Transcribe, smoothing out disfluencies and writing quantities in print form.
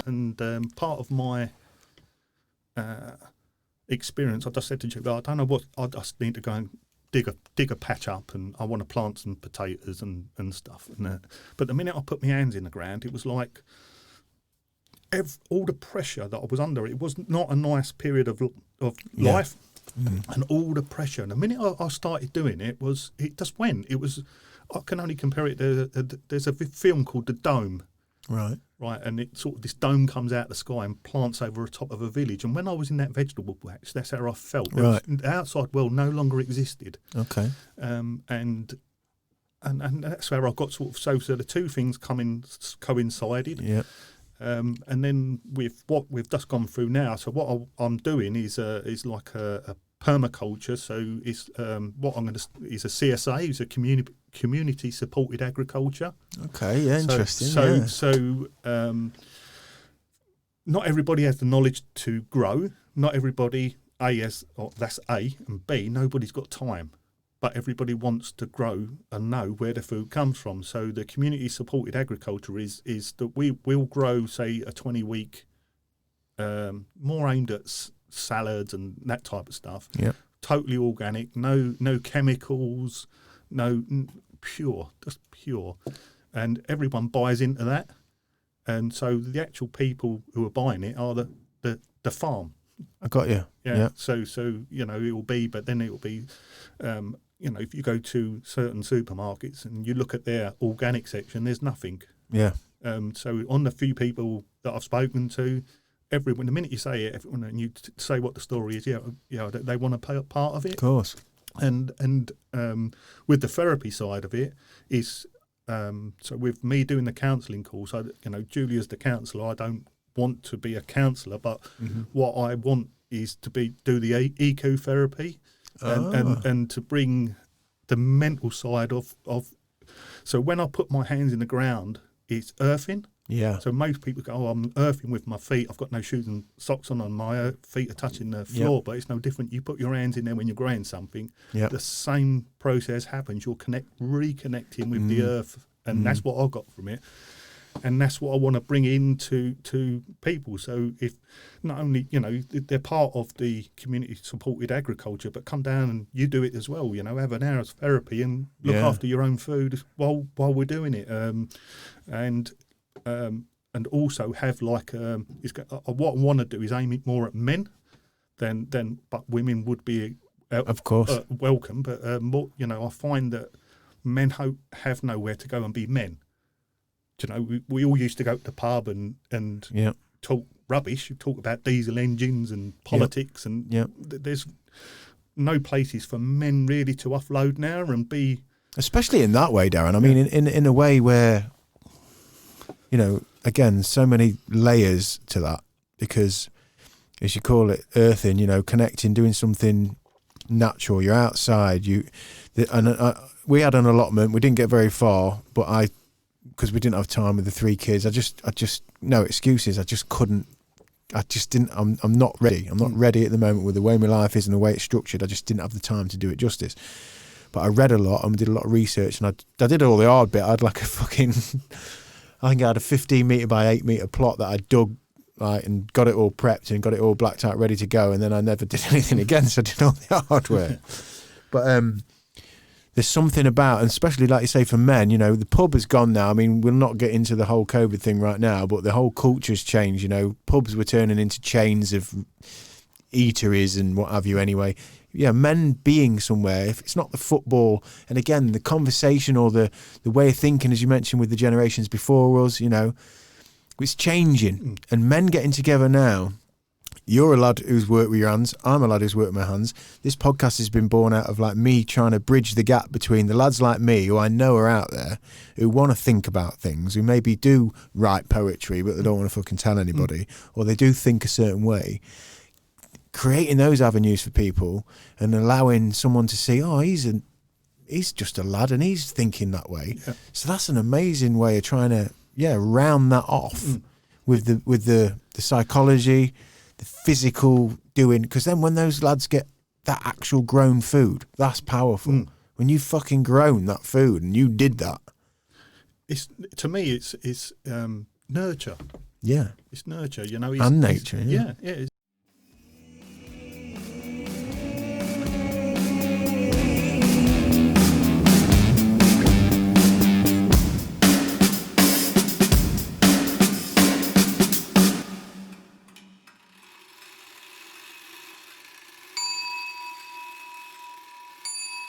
And part of my experience, I just said to Julie, I don't know what, I just need to go and dig a patch up, and I want to plant some potatoes and stuff. But the minute I put my hands in the ground, it was like all the pressure that I was under. It was not a nice period of life, and all the pressure. And the minute I started doing it, it just went. It was, I can only compare it to, there's a film called The Dome. Right, and it sort of, this dome comes out of the sky and plants over the top of a village. And when I was in that vegetable patch, that's how I felt. Right. The outside world no longer existed. Okay. And that's where I got sort of, so the two things coincided. Yeah. And then with what we've just gone through now, so what I'm doing is like a permaculture. So it's what I'm going to is a CSA, is a community supported agriculture. Okay, yeah, interesting. So not everybody has the knowledge to grow. Not everybody that's A, and B, nobody's got time. But everybody wants to grow and know where the food comes from. So the community supported agriculture is that we'll grow, say, a 20-week, more aimed at salads and that type of stuff. Yeah. Totally organic, no chemicals, just pure. And everyone buys into that. And so the actual people who are buying it are the farm. I got you. Yeah. So it will be, but then it will be, if you go to certain supermarkets and you look at their organic section, there's nothing. Yeah. So on the few people that I've spoken to, everyone, the minute you say it, everyone, and you say what the story is, they want to play a part of it. Of course. And with the therapy side of it is, so with me doing the counselling course, Julia's the counsellor. I don't want to be a counsellor, but what I want is to do the ecotherapy and to bring the mental side of. So when I put my hands in the ground, it's earthing. Yeah. So most people go, I'm earthing with my feet. I've got no shoes and socks on. My feet are touching the floor, but it's no different. You put your hands in there when you're growing something. Yep. The same process happens. You're reconnecting with the earth, and that's what I got from it. And that's what I want to bring into people. So if not only, they're part of the community-supported agriculture, but come down and you do it as well, have an hour's therapy and look after your own food while we're doing it. And also have like, what I want to do is aim it more at men but women would be, of course, welcome. But more, I find that men have nowhere to go and be men. We all used to go to the pub and talk rubbish. Talk about diesel engines and politics, and there's no places for men really to offload now and be. Especially in that way, Darren. I mean, in a way where, again, so many layers to that, because, as you call it, earthing, connecting, doing something natural. You're outside. We had an allotment. We didn't get very far, but because we didn't have time with the 3 kids, I just no excuses. I just couldn't. I just didn't. I'm not ready. I'm not ready at the moment with the way my life is and the way it's structured. I just didn't have the time to do it justice. But I read a lot and did a lot of research, and I did all the hard bit. I had like a fucking. I think I had a 15 metre by 8 metre plot that I dug, and got it all prepped and got it all blacked out, ready to go. And then I never did anything again, so I did all the hard work. But there's something about, and especially like you say for men, the pub is gone now. I mean, we'll not get into the whole COVID thing right now, but the whole culture's changed. Pubs were turning into chains of eateries and what have you anyway. Yeah, men being somewhere, if it's not the football, and again, the conversation or the way of thinking, as you mentioned with the generations before us, it's changing. And men getting together now, you're a lad who's worked with your hands, I'm a lad who's worked with my hands. This podcast has been born out of like me trying to bridge the gap between the lads like me, who I know are out there, who want to think about things, who maybe do write poetry, but they don't want to fucking tell anybody, or they do think a certain way. Creating those avenues for people and allowing someone to see, he's just a lad and he's thinking that way. Yeah. So that's an amazing way of trying to round that off with the psychology, the physical doing, because then when those lads get that actual grown food, that's powerful. When you've fucking grown that food and you did that, to me it's nurture. Yeah. It's nurture, you know. And nature, yeah. Yeah,